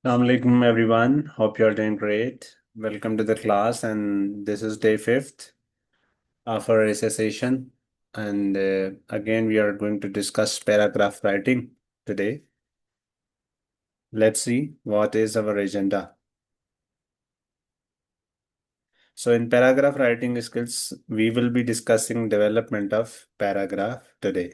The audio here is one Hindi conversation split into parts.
Assalamualaikum everyone. Hope you're doing great. Welcome to the class, and this is day fifth of our essay session. And again, we are going to discuss paragraph writing today. Let's see what is our agenda. So, in paragraph writing skills, we will be discussing development of paragraph today.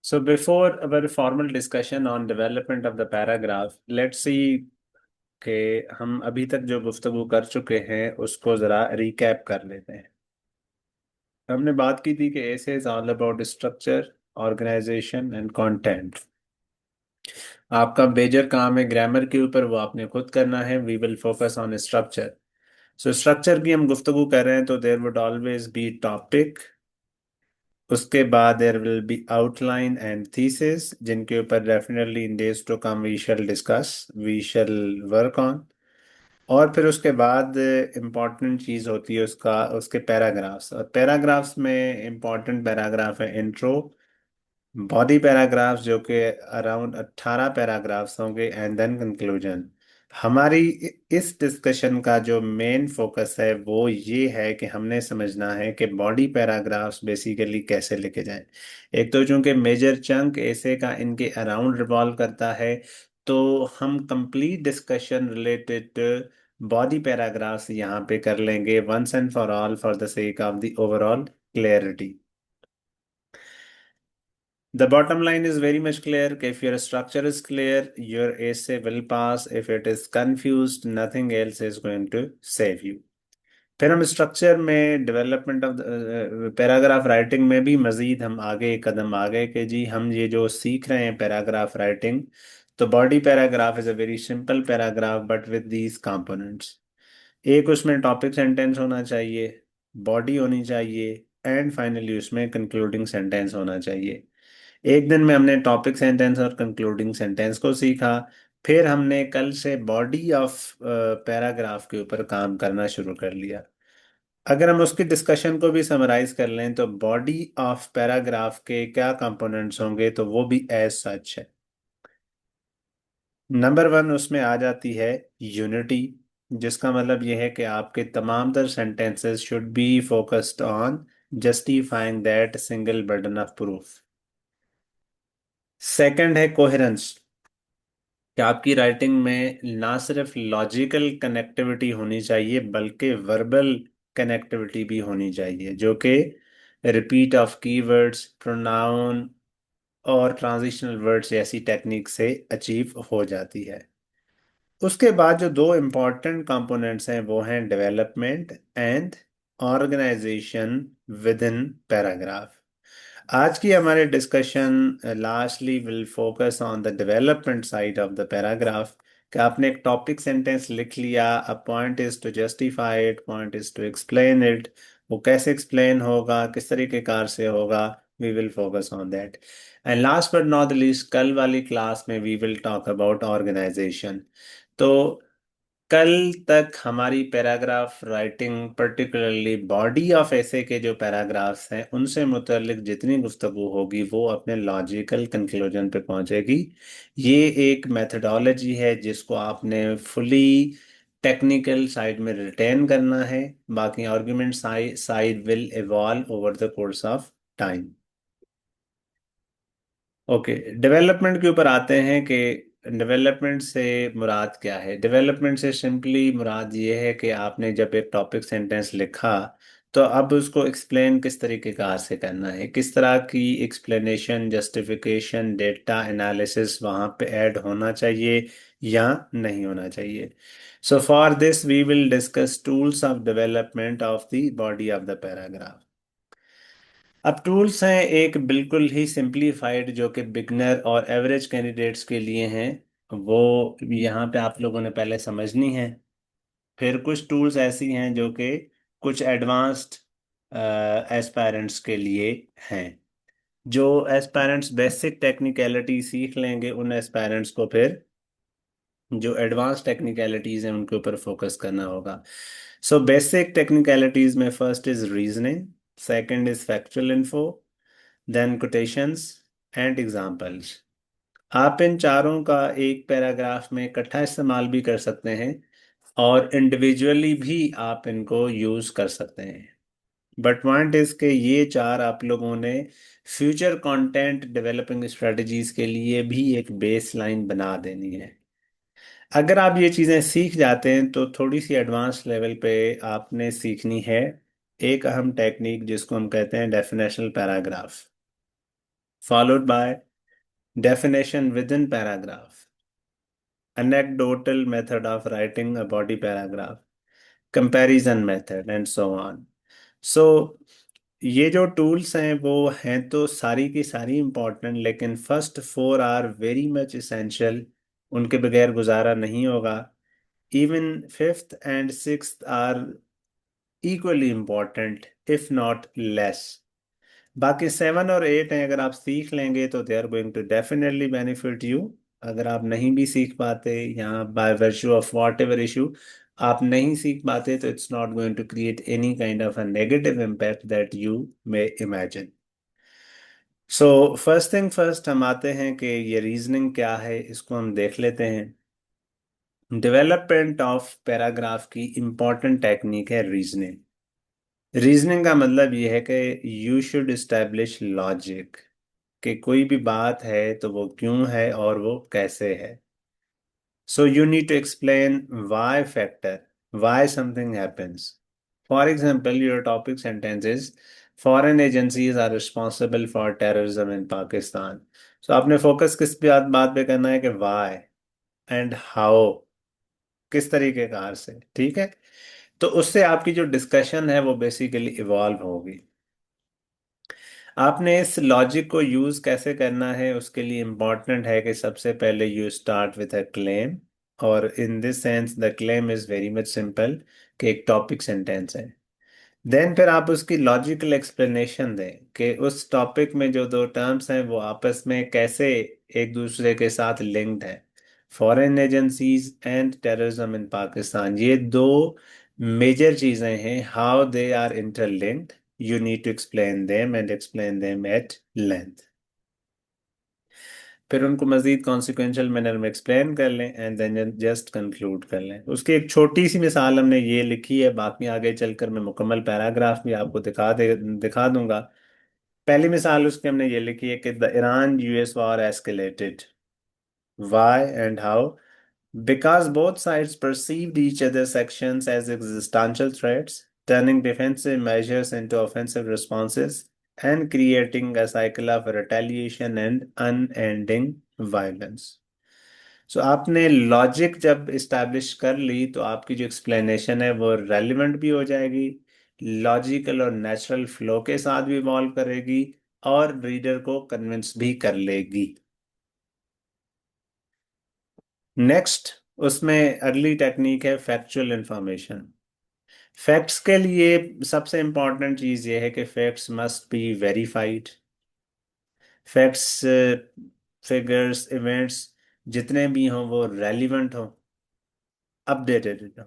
So, before our formal discussion on development of the paragraph, let's see कि हम अभी तक जो गुफ्तगू कर चुके हैं उसको ज़रा रिकैप कर लेते हैं। हमने बात की थी कि essay is all about structure, organisation and content. आपका मेजर काम है ग्रामर के ऊपर, वो आपने खुद करना है। We will focus on structure. So structure की हम गुफ्तगू कर रहे हैं तो there would always be topic, उसके बाद there will be outline and thesis, जिनके ऊपर definitely in days to come we shall discuss, we shall work on. और फिर उसके बाद इम्पॉर्टेंट चीज़ होती है उसका उसके पैराग्राफ्स, और पैराग्राफ्स में इम्पॉर्टेंट पैराग्राफ है इंट्रो, बॉडी पैराग्राफ्स जो कि अराउंड 18 पैराग्राफ्स होंगे, एंड देन कंक्लूजन। हमारी इस डिस्कशन का जो मेन फोकस है वो ये है कि हमने समझना है कि बॉडी पैराग्राफ्स बेसिकली कैसे लिखे जाएं। एक तो चूंकि मेजर चंक ऐसे का इनके अराउंड रिवॉल्व करता है, तो हम complete discussion related body paragraphs यहाँ पे कर लेंगे once and for all, for the sake of the overall clarity. The bottom line is very much clear. If your structure is clear, your essay will pass. If it is confused, nothing else is going to save you. फिर हम स्ट्रक्चर में डेवलपमेंट ऑफ पैराग्राफ राइटिंग में भी मजीद हम आगे एक कदम आगे कि जी हम ये जो सीख रहे हैं पैराग्राफ राइटिंग, तो body paragraph is a very simple paragraph but with these components. एक उसमें टॉपिक सेंटेंस होना चाहिए, बॉडी होनी चाहिए, एंड फाइनली उसमें कंक्लूडिंग सेंटेंस होना चाहिए। एक दिन में हमने टॉपिक सेंटेंस और कंक्लूडिंग सेंटेंस को सीखा। फिर हमने कल से बॉडी ऑफ पैराग्राफ के ऊपर काम करना शुरू कर लिया। अगर हम उसकी डिस्कशन को भी समराइज कर लें तो बॉडी ऑफ पैराग्राफ के क्या कंपोनेंट्स होंगे, तो वो भी एज सच है। नंबर वन उसमें आ जाती है यूनिटी, जिसका मतलब यह है कि आपके तमाम तर sentences should be focused on justifying that single burden of proof. Second है कोहेरेंस, कि आपकी राइटिंग में ना सिर्फ लॉजिकल कनेक्टिविटी होनी चाहिए बल्कि वर्बल कनेक्टिविटी भी होनी चाहिए, जो कि रिपीट ऑफ कीवर्ड्स, प्रोनाउन और ट्रांजिशनल वर्ड्स ऐसी टेक्निक से अचीव हो जाती है। उसके बाद जो दो इम्पॉर्टेंट कंपोनेंट्स हैं वो हैं development and organisation within paragraph. आज की हमारे discussion lastly will focus on the development side of the paragraph, कि आपने एक टॉपिक सेंटेंस लिख लिया, a point is to justify it, point is to explain it. वो कैसे एक्सप्लेन होगा, किस तरीके कार से होगा, we will focus on that. And last but not the least, कल वाली क्लास में we will talk about organisation. तो कल तक हमारी paragraph writing, particularly body of ऐसे के जो पैराग्राफ्स हैं उनसे मुतल्लिक जितनी गुफ्तगू होगी वो अपने लॉजिकल कंक्लूजन पे पहुंचेगी। ये एक मेथडोलॉजी है जिसको आपने फुली टेक्निकल साइड में रिटेन करना है। बाकी argument side will evolve over the course of time. Okay, development के ऊपर आते हैं कि डेवलपमेंट से मुराद क्या है। डेवलपमेंट से सिंपली मुराद ये है कि आपने जब एक टॉपिक सेंटेंस लिखा तो अब उसको एक्सप्लेन किस तरीके कार से करना है, किस तरह की एक्सप्लेनेशन, जस्टिफिकेशन, डेटा एनालिसिस वहाँ पे ऐड होना चाहिए या नहीं होना चाहिए। So for this we will discuss tools of development of the body of the paragraph. अब टूल्स हैं एक बिल्कुल ही सिंपलीफाइड जो कि बिगनर और एवरेज कैंडिडेट्स के लिए हैं, वो यहाँ पे आप लोगों ने पहले समझनी है। फिर कुछ टूल्स ऐसी हैं जो कि कुछ एडवांस्ड एस्पायरेंट्स के लिए हैं। जो एस्पायरेंट्स बेसिक टेक्निकलिटी सीख लेंगे उन एस्पायरेंट्स को फिर जो एडवांस टेक्निकलिटीज हैं उनके ऊपर फोकस करना होगा। सो बेसिक टेक्निकलिटीज में first is reasoning, second is factual info, then quotations and examples. आप इन चारों का एक पैराग्राफ में इकट्ठा इस्तेमाल भी कर सकते हैं और इंडिविजुअली भी आप इनको यूज कर सकते हैं। बट पॉइंट इज के ये चार आप लोगों ने फ्यूचर कंटेंट डेवलपिंग स्ट्रेटजीज के लिए भी एक बेस लाइन बना देनी है। अगर आप ये चीज़ें सीख जाते हैं तो थोड़ी सी एडवांस लेवल पे आपने सीखनी है एक अहम टेक्निक जिसको हम कहते हैं definitional paragraph, followed by definition within paragraph, anecdotal method of writing a body paragraph, comparison method and so on. So ये जो टूल्स हैं वो हैं तो सारी की सारी इंपॉर्टेंट, लेकिन first four are very much essential, उनके बगैर गुजारा नहीं होगा। Even fifth and sixth are equally important if not less. बाकी सेवन और एट हैं, अगर आप सीख लेंगे तो they are going to definitely benefit you. अगर आप नहीं भी सीख पाते या by virtue of whatever issue आप नहीं सीख पाते तो it's not going to create any kind of a negative impact that you may imagine. So first thing first, हम आते हैं कि ये रीजनिंग क्या है, इसको हम देख लेते हैं। डेवलपमेंट ऑफ पैराग्राफ की इंपॉर्टेंट टेक्निक है रीजनिंग। रीजनिंग का मतलब ये है कि यू शुड इस्टेब्लिश लॉजिक, कि कोई भी बात है तो वो क्यों है और वो कैसे है। So you need to explain why factor, why something happens. For example your topic sentence is foreign agencies are responsible for terrorism in Pakistan. सो आपने फोकस किस बात बात पे करना है कि व्हाई एंड हाउ, किस तरीके कार से, ठीक है। तो उससे आपकी जो डिस्कशन है वो बेसिकली इवॉल्व होगी। आपने इस लॉजिक को यूज कैसे करना है उसके लिए इम्पॉर्टेंट है कि सबसे पहले you start with a claim, और in this sense the claim is very much simple, कि एक टॉपिक सेंटेंस है। देन फिर आप उसकी लॉजिकल एक्सप्लेनेशन दें कि उस टॉपिक में जो दो टर्म्स हैं वो आपस में कैसे एक दूसरे के साथ लिंक्ड है। Foreign agencies and terrorism in Pakistan, ये दो मेजर चीजें हैं, how they are interlinked, you need to explain them and explain them at length। फिर उनको मजीद कॉन्सिक्वेंशियल मैनर में एक्सप्लेन कर लें एंड देन जस्ट कंक्लूड कर लें। उसकी एक छोटी सी मिसाल हमने ये लिखी है, बाकी आगे चलकर मैं मुकम्मल पैराग्राफ भी आपको दिखा दूंगा। पहली मिसाल उसकी हमने ये लिखी है कि the Iran US war escalated, why and how, because both sides perceived each other's actions as existential threats, turning defensive measures into offensive responses and creating a cycle of retaliation and unending violence। सो आपने लॉजिक जब इस्टेब्लिश कर ली तो आपकी जो एक्सप्लेनेशन है वो रेलिवेंट भी हो जाएगी, लॉजिकल और नेचुरल फ्लो के साथ भी इवॉल्व करेगी और रीडर को कन्विंस भी कर लेगी। नेक्स्ट उसमें अगली टेक्निक है फैक्चुअल इंफॉर्मेशन। फैक्ट्स के लिए सबसे इंपॉर्टेंट चीज ये है कि facts must be verified. Facts, figures, events जितने भी हों वो रेलिवेंट हों, अपडेटेड हों।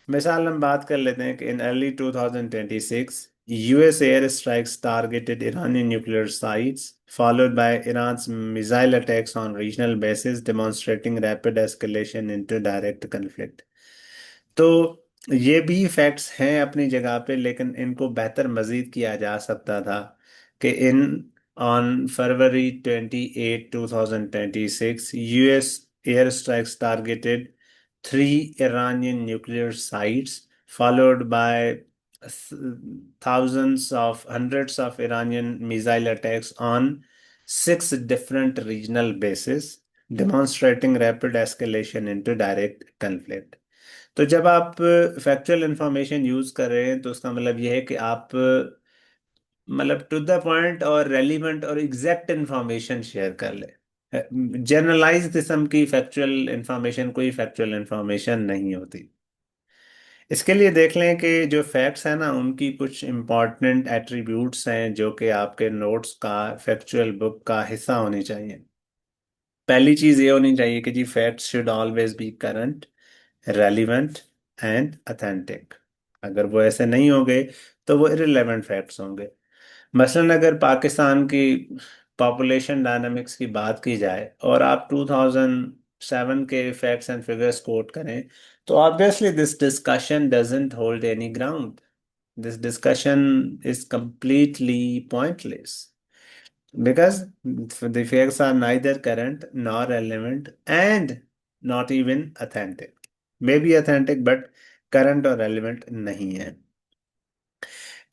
मिसाल हम बात कर लेते हैं कि in early 2026 US air strikes targeted Irani nuclear sites followed by Iran's missile attacks on regional bases, demonstrating rapid escalation into direct conflict। तो ये भी फैक्ट्स हैं अपनी जगह पे, लेकिन इनको बेहतर मजीद किया जा सकता था कि in on February 28, 2026 US air strikes targeted 3 Iranian nuclear sites followed by thousands of hundreds of Iranian missile attacks on 6 different regional bases, demonstrating rapid escalation into direct conflict। तो जब आप फैक्चुअल इंफॉर्मेशन यूज कर रहे हैं तो उसका मतलब यह है कि आप मतलब टू द पॉइंट और रेलिवेंट और एग्जैक्ट इंफॉर्मेशन शेयर कर ले। जनरलाइज किस्म की फैक्चुअल इंफॉर्मेशन कोई फैक्चुअल इंफॉर्मेशन नहीं होती। इसके लिए देख लें कि जो फैक्ट्स हैं ना उनकी कुछ इंपॉर्टेंट एट्रीब्यूट्स हैं जो कि आपके नोट्स का फैक्चुअल बुक का हिस्सा होनी चाहिए। पहली चीज ये होनी चाहिए कि जी facts should always be current, relevant and authentic. अगर वो ऐसे नहीं होंगे तो वो इररिलेवेंट फैक्ट्स होंगे। मसलन अगर पाकिस्तान की पॉपुलेशन डायनामिक्स की बात की जाए और आप 2007 के फैक्ट्स एंड फिगर्स कोट करें, तो obviously this discussion doesn't hold any ground. This discussion is completely pointless because the facts are neither current nor relevant and not even authentic. Maybe authentic but current और relevant नहीं है।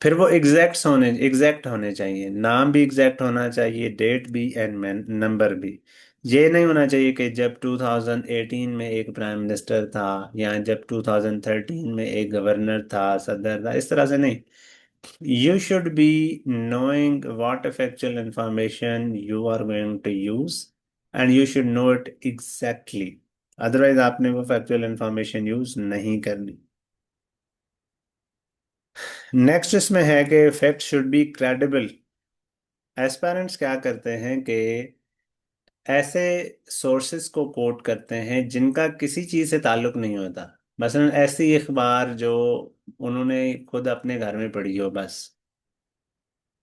फिर वो एग्जैक्ट होने चाहिए, नाम भी एग्जैक्ट होना चाहिए, डेट भी एंड नंबर भी। ये नहीं होना चाहिए कि जब 2018 में एक प्राइम मिनिस्टर था या जब 2013 में एक गवर्नर था, सदर था, इस तरह से नहीं। You should be knowing what factual information you are going to use and you should know it exactly. Otherwise आपने वो factual information use नहीं करनी। नेक्स्ट इसमें है कि fact should be credible. Aspirants क्या करते हैं कि ऐसे सोर्सेस को कोट करते हैं जिनका किसी चीज़ से ताल्लुक नहीं होता। मसलन ऐसी अखबार जो उन्होंने खुद अपने घर में पढ़ी हो बस।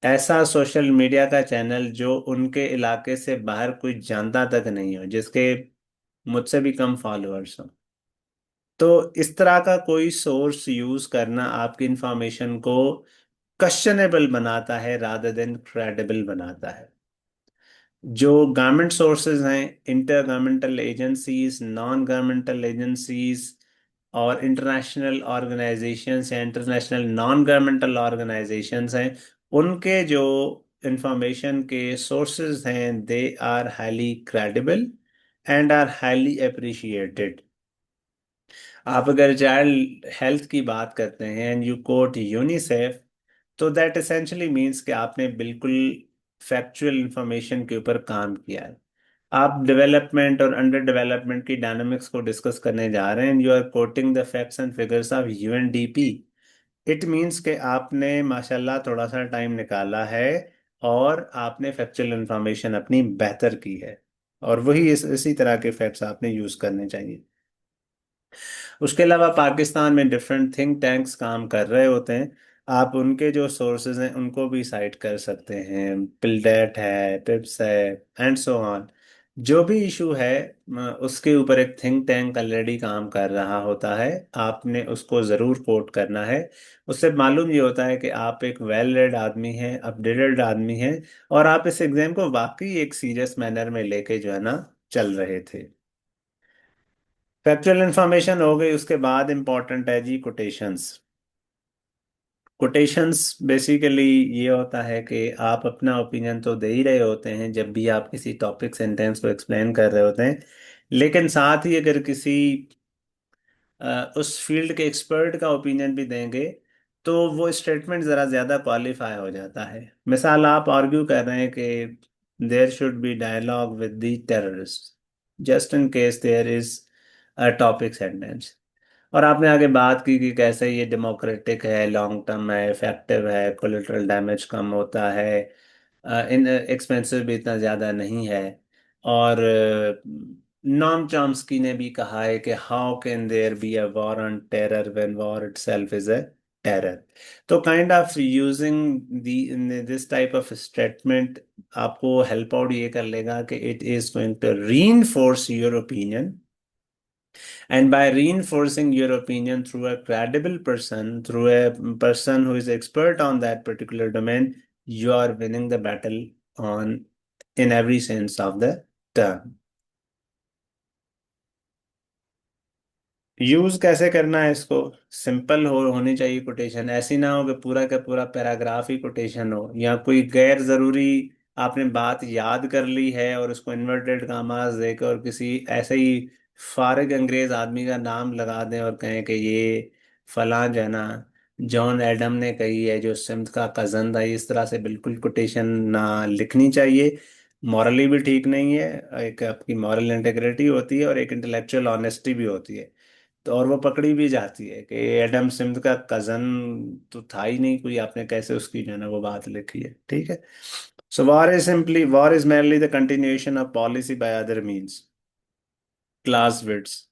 ऐसा सोशल मीडिया का चैनल जो उनके इलाके से बाहर कोई जानता तक नहीं हो, जिसके मुझसे भी कम फॉलोअर्स हो। तो इस तरह का कोई सोर्स यूज करना आपकी इंफॉर्मेशन को क्वेश्चनेबल बनाता है रादर देन क्रेडिबल बनाता है। जो गवर्नमेंट सोर्सेज हैं, inter governmental agencies, non governmental agencies और इंटरनेशनल ऑर्गेनाइजेशंस या इंटरनेशनल नॉन गवर्नमेंटल ऑर्गेनाइजेशंस हैं, उनके जो इंफॉर्मेशन के सोर्सेज हैं they are highly credible and are highly appreciated. आप अगर चाइल्ड हेल्थ की बात करते हैं एंड यू कोट यूनिसेफ, तो दैट एसेंशियली मीन्स कि आपने बिल्कुल फैक्चुअल इंफॉर्मेशन के ऊपर काम किया है। आप डेवलपमेंट और अंडर डेवलपमेंट की डायनामिक्स को डिस्कस करने जा रहे हैं, you are quoting the facts and figures of UNDP. It means कि आपने माशाल्लाह थोड़ा सा टाइम निकाला है और आपने फैक्चुअल इंफॉर्मेशन अपनी बेहतर की है। और वही इसी तरह के फैक्ट्स आपने यूज करने चाहिए। उसके अलावा पाकिस्तान में डिफरेंट थिंक टैंक्स काम कर रहे होते हैं। आप उनके जो सोर्सेज हैं उनको भी साइट कर सकते हैं, पिल्डेट है, पिप्स है एंड सो ऑन। जो भी इशू है उसके ऊपर एक थिंक टैंक ऑलरेडी काम कर रहा होता है, आपने उसको ज़रूर कोट करना है। उससे मालूम ये होता है कि आप एक वेल रेड आदमी हैं, अपडेटेड आदमी हैं, और आप इस एग्जाम को वाकई एक सीरियस मैनर में लेके जो है ना चल रहे थे। फैक्चुअल इंफॉर्मेशन हो गई, उसके बाद इंपॉर्टेंट है जी कोटेशंस। कोटेशंस बेसिकली ये होता है कि आप अपना ओपिनियन तो दे ही रहे होते हैं जब भी आप किसी टॉपिक सेंटेंस को एक्सप्लेन कर रहे होते हैं, लेकिन साथ ही अगर किसी उस फील्ड के एक्सपर्ट का ओपिनियन भी देंगे तो वो स्टेटमेंट ज़रा ज़्यादा क्वालिफाई हो जाता है। मिसाल आप आर्ग्यू कर रहे हैं कि there should be dialogue with the terrorist just in case there is a topic sentence, और आपने आगे बात की कि कैसे ये डेमोक्रेटिक है, लॉन्ग टर्म है, इफेक्टिव है, कोलेटरल डैमेज कम होता है, इन एक्सपेंसिव भी इतना ज़्यादा नहीं है। और नॉम चॉम्स्की ने भी कहा है कि how can there be a war on terror when war itself is a terror. तो kind of using this type of statement आपको हेल्प आउट ये कर लेगा कि it is going to reinforce your opinion, and by reinforcing your opinion through a credible person, through a person who is expert on that particular domain, you are winning the battle on in every sense of the term. Use कैसे करना है इसको? सिंपल होनी चाहिए कोटेशन, ऐसी ना हो कि पूरा का पूरा पैराग्राफ ही कोटेशन हो, या कोई गैर जरूरी आपने बात याद कर ली है और उसको इन्वर्टेड कामास देकर और किसी ऐसे ही फारिग अंग्रेज आदमी का नाम लगा दें और कहें कि ये फलां जो है ना जॉन एडम ने कही है जो सिम्थ का कजन था। इस तरह से बिल्कुल कोटेशन ना लिखनी चाहिए। मॉरली भी ठीक नहीं है। एक आपकी मॉरल इंटेग्रिटी होती है और एक इंटेलेक्चुअल ऑनेस्टी भी होती है। तो और वो पकड़ी भी जाती है कि एडम स्मिथ का कजन तो था ही नहीं कोई, आपने कैसे उसकी जो है ना वो बात लिखी है, ठीक है। So war is merely the continuation of policy by other means. Clausewitz.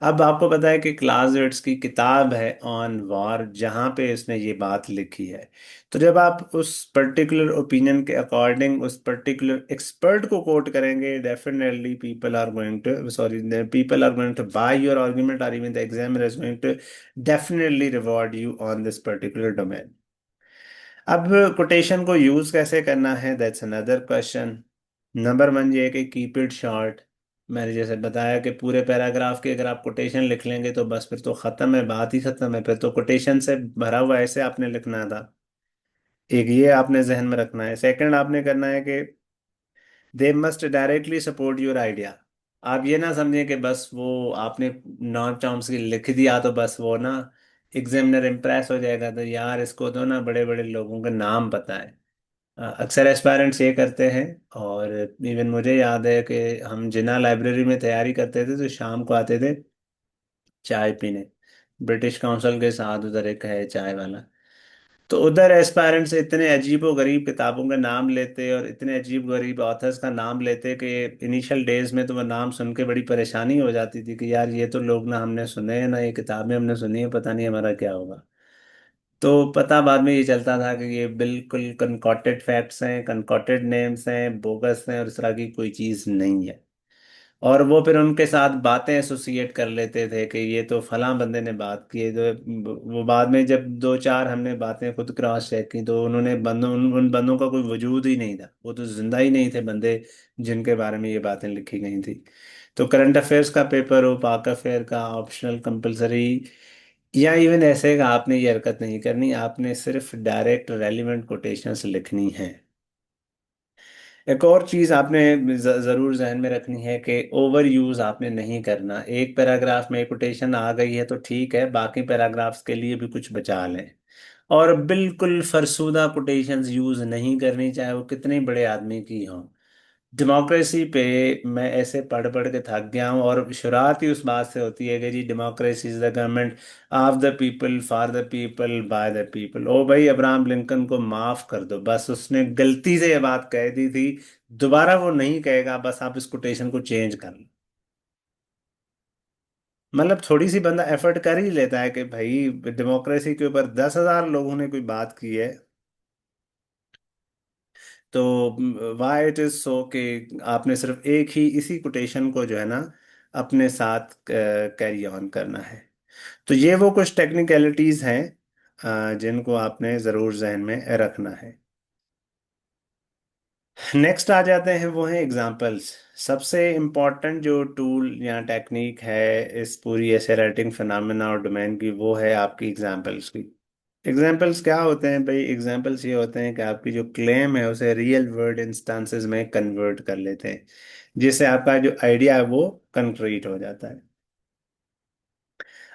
अब आपको पता है कि क्लासविट्स की किताब है ऑन वॉर, जहां पे उसने ये बात लिखी है। तो जब आप उस पर्टिकुलर ओपिनियन के अकॉर्डिंग उस पर्टिकुलर एक्सपर्ट को कोट करेंगे, definitely people are going to sorry people are going to buy your argument, और even the examiner is going to definitely reward you on this particular domain. अब कोटेशन को यूज कैसे करना है, that's another question. Number one ये है कि कीप इट शॉर्ट। मैंने जैसे बताया कि पूरे पैराग्राफ की अगर आप कोटेशन लिख लेंगे तो बस फिर तो खत्म है, बात ही खत्म है, फिर तो कोटेशन से भरा हुआ ऐसे आपने लिखना था। एक ये आपने जहन में रखना है। सेकंड आपने करना है कि they must directly support your idea. आप ये ना समझें कि बस वो आपने नॉन टर्म्स की लिख दिया तो बस वो ना एग्जामिनर इम्प्रेस हो जाएगा, तो यार इसको तो ना बड़े बड़े लोगों का नाम पता है। अक्सर एस्पायरेंट्स ये करते हैं। और इवन मुझे याद है कि हम जिन्ना लाइब्रेरी में तैयारी करते थे तो शाम को आते थे चाय पीने, ब्रिटिश काउंसिल के साथ उधर एक है चाय वाला। तो उधर एस्पायरेंट्स इतने अजीबो गरीब किताबों का नाम लेते और इतने अजीब गरीब ऑथर्स का नाम लेते कि इनिशियल डेज में तो वो नाम सुन के बड़ी परेशानी हो जाती थी कि यार ये तो लोग ना हमने सुने हैं ना ये किताबें हमने सुनी है, पता नहीं हमारा क्या होगा। तो पता बाद में ये चलता था कि ये बिल्कुल कनकॉटेड फैक्ट्स हैं, कनकॉटेड नेम्स हैं, बोगस हैं और इस तरह की कोई चीज़ नहीं है। और वो फिर उनके साथ बातें एसोसिएट कर लेते थे कि ये तो फलां बंदे ने बात की है। तो वो बाद में जब दो चार हमने बातें खुद क्रॉस चेक की तो उन्होंने बंदों उन बंदों का कोई वजूद ही नहीं था, वो तो जिंदा ही नहीं थे बंदे जिनके बारे में ये बातें लिखी गई थी। तो करंट अफेयर्स का पेपर हो, पाक अफेयर का, ऑप्शनल कंपलसरी, या इवन ऐसे का आपने ये हरकत नहीं करनी, आपने सिर्फ डायरेक्ट रेलिवेंट कोटेशंस लिखनी है। एक और चीज आपने जरूर जहन में रखनी है कि ओवर यूज आपने नहीं करना। एक पैराग्राफ में कोटेशन आ गई है तो ठीक है, बाकी पैराग्राफ्स के लिए भी कुछ बचा लें। और बिल्कुल फरसूदा कोटेशंस यूज नहीं करनी, चाहे वो कितने बड़े आदमी की हों। डेमोक्रेसी पे मैं ऐसे पढ़ पढ़ के थक गया हूँ, और शुरुआत ही उस बात से होती है कि जी democracy is the government of the people for the people by the people. ओ भाई अब्राहम लिंकन को माफ कर दो, बस उसने गलती से ये बात कह दी थी, दोबारा वो नहीं कहेगा, बस आप इस कोटेशन को चेंज कर लो। मतलब थोड़ी सी बंदा एफर्ट कर ही लेता है कि भाई डेमोक्रेसी के ऊपर 10,000 लोगों ने कोई बात की है। तो वाई इट इज सो कि आपने सिर्फ एक ही इसी कोटेशन को जो है ना अपने साथ कैरी ऑन करना है। तो ये वो कुछ टेक्निकलिटीज हैं जिनको आपने ज़रूर जहन में रखना है। नेक्स्ट आ जाते हैं वो हैं एग्जाम्पल्स। सबसे इम्पोर्टेंट जो टूल या टेक्निक है इस पूरी ऐसे राइटिंग फिनोमेना और डोमेन की, वो है आपकी एग्जाम्पल्स की। एग्जाम्पल्स क्या होते हैं भाई, एग्जाम्पल्स ये होते हैं कि आपकी जो क्लेम है उसे रियल वर्ल्ड इंस्टांसेस में कन्वर्ट कर लेते हैं, जिससे आपका जो आइडिया है वो कंक्रीट हो जाता है।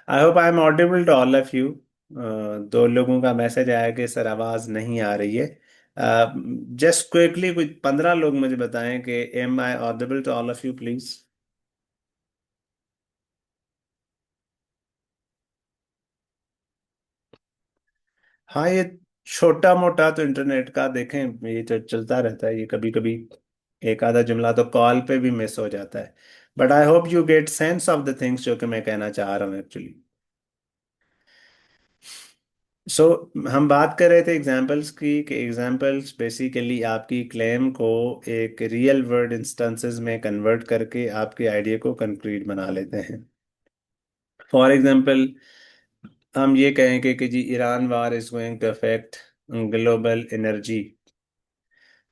I hope I am audible to all of you. दो लोगों का मैसेज आया कि सर आवाज़ नहीं आ रही है। जस्ट क्विकली कुछ 15 लोग मुझे बताएं कि am I audible to all of you please. हाँ ये छोटा मोटा तो इंटरनेट का देखें, ये तो चलता रहता है, ये कभी कभी एक आधा जुमला तो कॉल पे भी मिस हो जाता है। But I hope you get sense of the things जो कि मैं कहना चाह रहा हूँ एक्चुअली। सो हम बात कर रहे थे एग्जाम्पल्स की कि एग्जाम्पल्स बेसिकली आपकी क्लेम को एक रियल वर्ल्ड इंस्टेंसेस में कन्वर्ट करके आपके आइडिया को कंक्रीट बना लेते हैं। फॉर एग्जांपल हम ये कहेंगे कि जी Iran war is going to affect global energy,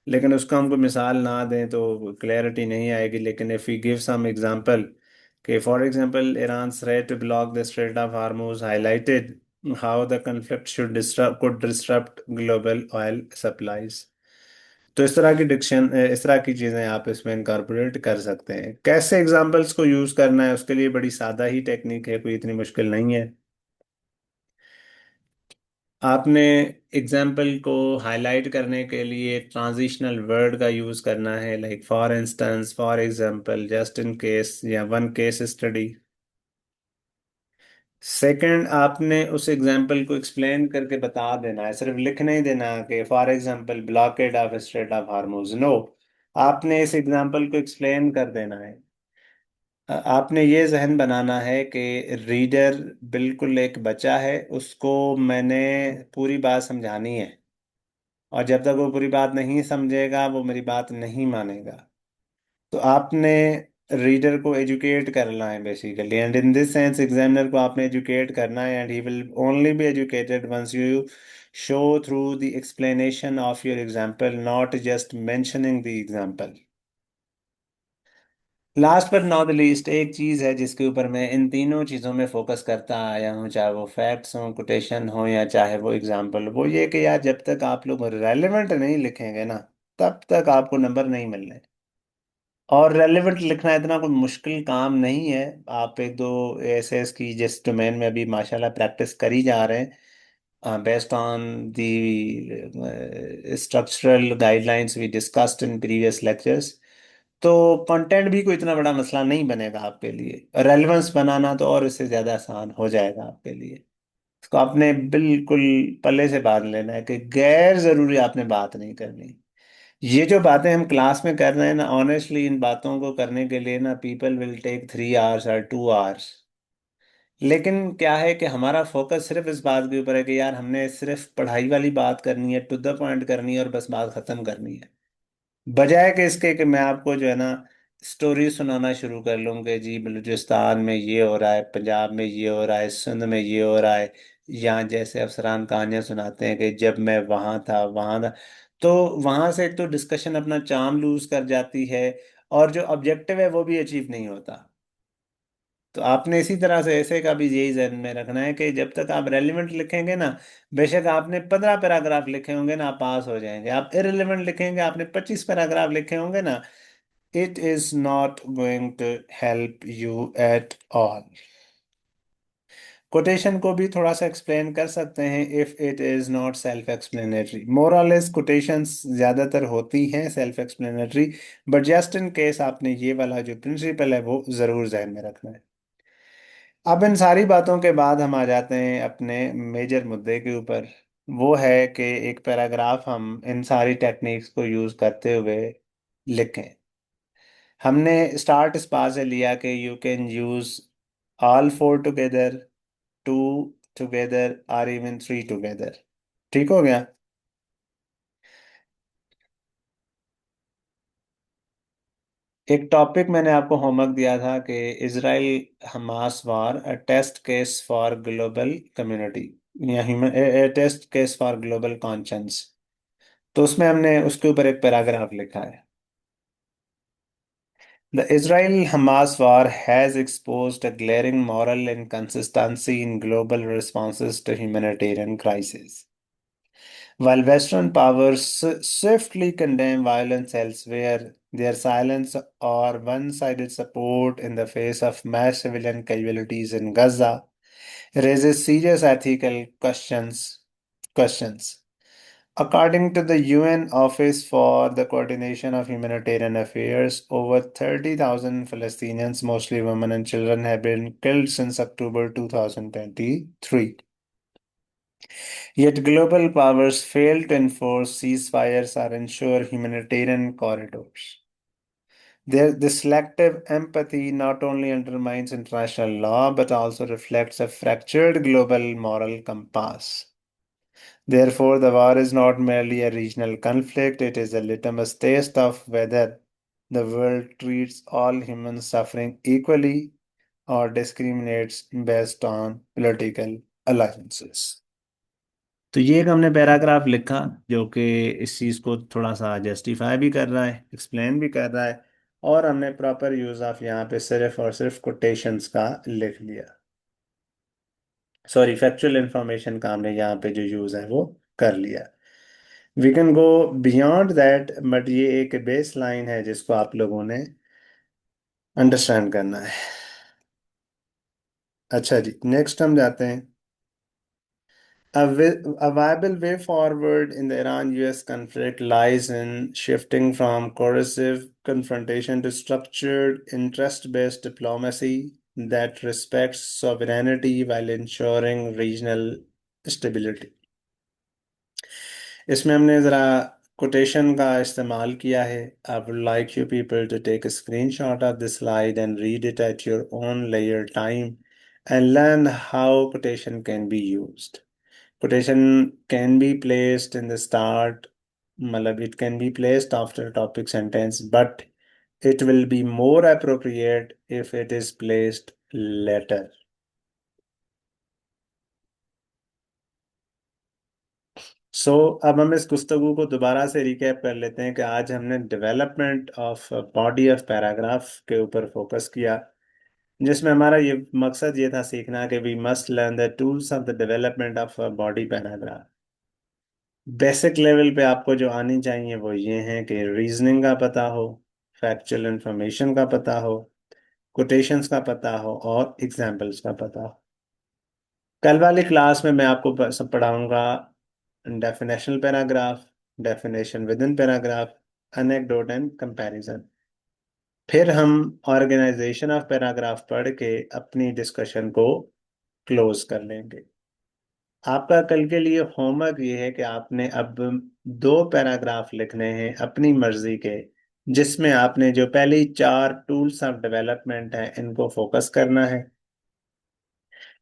लेकिन उसका हमको मिसाल ना दें तो क्लैरिटी नहीं आएगी। लेकिन if we give some example कि for example Iran threat to block the strait of Hormuz highlighted how the conflict should disturb could disturb global oil supplies. तो इस तरह की डिक्शन इस तरह की चीज़ें आप इसमें इनकॉर्पोरेट कर सकते हैं। कैसे एग्जांपल्स को यूज़ करना है उसके लिए बड़ी सादा ही टेक्निक है, कोई इतनी मुश्किल नहीं है। आपने एग्जाम्पल को हाईलाइट करने के लिए ट्रांजिशनल वर्ड का यूज़ करना है, like for instance, for example, just in case या वन केस स्टडी। सेकंड, आपने उस एग्जाम्पल को एक्सप्लेन करके बता देना है, सिर्फ लिख नहीं देना कि for example blockade of strait of Hormuz, no. आपने इस एग्जाम्पल को एक्सप्लेन कर देना है। आपने ये जहन बनाना है कि रीडर बिल्कुल एक बच्चा है, उसको मैंने पूरी बात समझानी है, और जब तक वो पूरी बात नहीं समझेगा वो मेरी बात नहीं मानेगा। तो आपने रीडर को एजुकेट करना है basically, and in this sense examiner को आपने एजुकेट करना है, and he will only be educated once you show through the explanation of your example, not just mentioning the example. Last पर नॉट द लीस्ट, एक चीज है जिसके ऊपर मैं इन तीनों चीजों में फोकस करता आया हूँ, चाहे वो फैक्ट्स हो, कोटेशन हो, या चाहे वो एग्जाम्पल, वो ये कि यार जब तक आप लोग रेलेवेंट नहीं लिखेंगे ना, तब तक आपको नंबर नहीं मिलने। और रेलेवेंट लिखना इतना कोई मुश्किल काम नहीं है। आप एक दो ऐसे की जिस डोमेन में अभी माशाल्लाह प्रैक्टिस करी जा रहे हैं, based on the structural guidelines we discussed in previous lectures, तो कंटेंट भी कोई इतना बड़ा मसला नहीं बनेगा आपके लिए। रेलेवेंस बनाना तो और इससे ज़्यादा आसान हो जाएगा आपके लिए। इसको आपने बिल्कुल पल्ले से बांध लेना है कि गैर जरूरी आपने बात नहीं करनी। ये जो बातें हम क्लास में कर रहे हैं ना, ऑनेस्टली इन बातों को करने के लिए ना पीपल विल टेक 3 आवर्स और 2 आवर्स। लेकिन क्या है कि हमारा फोकस सिर्फ इस बात के ऊपर है कि यार हमने सिर्फ पढ़ाई वाली बात करनी है, टू द पॉइंट करनी है, और बस बात खत्म करनी है। बजाय कि इसके कि मैं आपको जो है ना स्टोरी सुनाना शुरू कर लूँ कि जी बलूचिस्तान में ये हो रहा है, पंजाब में ये हो रहा है, सिंध में ये हो रहा है, या जैसे अफसरान कहानियां सुनाते हैं कि जब मैं वहाँ था। तो वहां से एक तो डिस्कशन अपना चार्म लूज कर जाती है, और जो ऑब्जेक्टिव है वो भी अचीव नहीं होता। तो आपने इसी तरह से ऐसे का भी यही जहन में रखना है कि जब तक आप रेलिवेंट लिखेंगे ना, बेशक आपने 15 पैराग्राफ लिखे होंगे ना, आप पास हो जाएंगे। आप इरेलीवेंट लिखेंगे, आपने 25 पैराग्राफ लिखे होंगे ना, it is not going to help you at all. Quotation को भी थोड़ा सा एक्सप्लेन कर सकते हैं if it is not self explanatory. Morals quotations ज्यादातर होती हैं self explanatory, but just in case आपने ये वाला जो प्रिंसिपल है वो जरूर जहन में रखना है। अब इन सारी बातों के बाद हम आ जाते हैं अपने मेजर मुद्दे के ऊपर। वो है कि एक पैराग्राफ हम इन सारी टेक्निक्स को यूज करते हुए लिखें। हमने स्टार्ट इस बात से लिया कि you can use all four together, to together, और इवन थ्री टुगेदर। ठीक हो गया। एक टॉपिक मैंने आपको होमवर्क दिया था कि Israel Hamas war, a test case for global community, या human, test case for global conscience. तो उसमें हमने उसके ऊपर एक पैराग्राफ लिखा है। The Israel-Hamas war has exposed a glaring moral inconsistency in global responses to humanitarian crises. While Western powers swiftly condemn violence elsewhere, their silence or one-sided support in the face of mass civilian casualties in Gaza raises serious ethical questions. According to the UN Office for the Coordination of Humanitarian Affairs, over 30,000 Palestinians, mostly women and children, have been killed since October 2023. Yet global powers fail to enforce ceasefires or ensure humanitarian corridors. This selective empathy not only undermines international law but also reflects a fractured global moral compass. Therefore, the war is not merely a regional conflict, it is a litmus test of whether the world treats all human suffering equally or discriminates based on political alliances. तो ये एक हमने पैराग्राफ लिखा जो कि इस चीज़ को थोड़ा सा जस्टिफाई भी कर रहा है, एक्सप्लेन भी कर रहा है, और हमने प्रॉपर यूज़ ऑफ यहाँ पे सिर्फ और सिर्फ कोटेशंस का लिख लिया। सॉरी, फैक्चुअल इंफॉर्मेशन का हमने यहाँ पे जो यूज़ है वो कर लिया। We can go beyond that, but ये एक बेस लाइन है जिसको आप लोगों ने अंडरस्टैंड करना है। अच्छा जी, नेक्स्ट हम जाते हैं। A viable way forward in the Iran-US conflict lies in shifting from coercive confrontation to structured, interest-based diplomacy. that respects sovereignty while ensuring regional stability. इसमें हमने ज़रा कोटेशन का इस्तेमाल किया है. I would like you people to take a screenshot of this slide and read it at your own layer time and learn how quotation can be used. Quotation can be placed in the start, मतलब it can be placed after topic sentence, but it will be more appropriate if it is placed later. अब हम इस गुफ्तगू को दोबारा से रिकैप कर लेते हैं कि आज हमने development of body of paragraph के ऊपर फोकस किया, जिसमें हमारा ये मकसद ये था सीखना कि we must learn the tools of the development of body paragraph. Basic level पे आपको जो आनी चाहिए वो ये है कि रीजनिंग का पता हो, फैक्चुअल इंफॉर्मेशन का पता हो, कोटेशंस का पता हो और एग्जाम्पल्स का पता हो. कल वाली क्लास में मैं आपको सब पढ़ाऊंगा definitional paragraph, definition within paragraph, anecdote and comparison. फिर हम ऑर्गेनाइजेशन ऑफ पैराग्राफ पढ़ के अपनी डिस्कशन को क्लोज कर लेंगे. आपका कल के लिए होमवर्क ये है कि आपने अब 2 पैराग्राफ लिखने हैं अपनी मर्जी के, जिसमें आपने जो पहली 4 टूल्स ऑफ डेवलपमेंट हैं इनको फोकस करना है.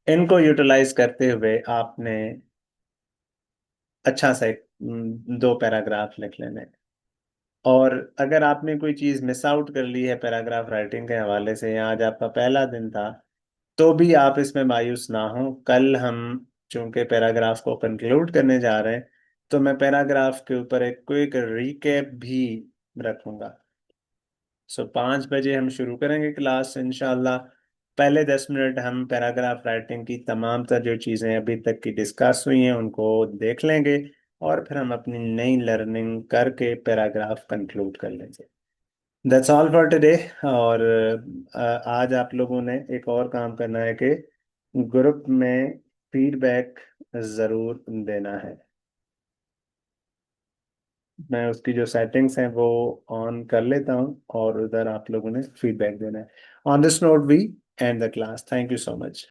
इनको यूटिलाइज करते हुए आपने अच्छा सा 2 पैराग्राफ लिख लेने हैं. और अगर आपने कोई चीज मिस आउट कर ली है पैराग्राफ राइटिंग के हवाले से, या आज आपका पहला दिन था, तो भी आप इसमें मायूस ना हो. कल हम चूंकि पैराग्राफ को कंक्लूड करने जा रहे हैं, तो मैं पैराग्राफ के ऊपर एक क्विक रिकैप भी रखूंगा. 5 बजे हम शुरू करेंगे क्लास इंशाल्लाह. पहले 10 मिनट हम पैराग्राफ राइटिंग की तमाम तर जो चीज़ें अभी तक की डिस्कस हुई हैं उनको देख लेंगे, और फिर हम अपनी नई लर्निंग करके पैराग्राफ कंक्लूड कर लेंगे. That's all for today. और आज आप लोगों ने एक और काम करना है कि ग्रुप में फीडबैक ज़रूर देना है. मैं उसकी जो सेटिंग्स हैं वो ऑन कर लेता हूँ और उधर आप लोगों ने फीडबैक देना है. On this note we end the class. Thank you so much.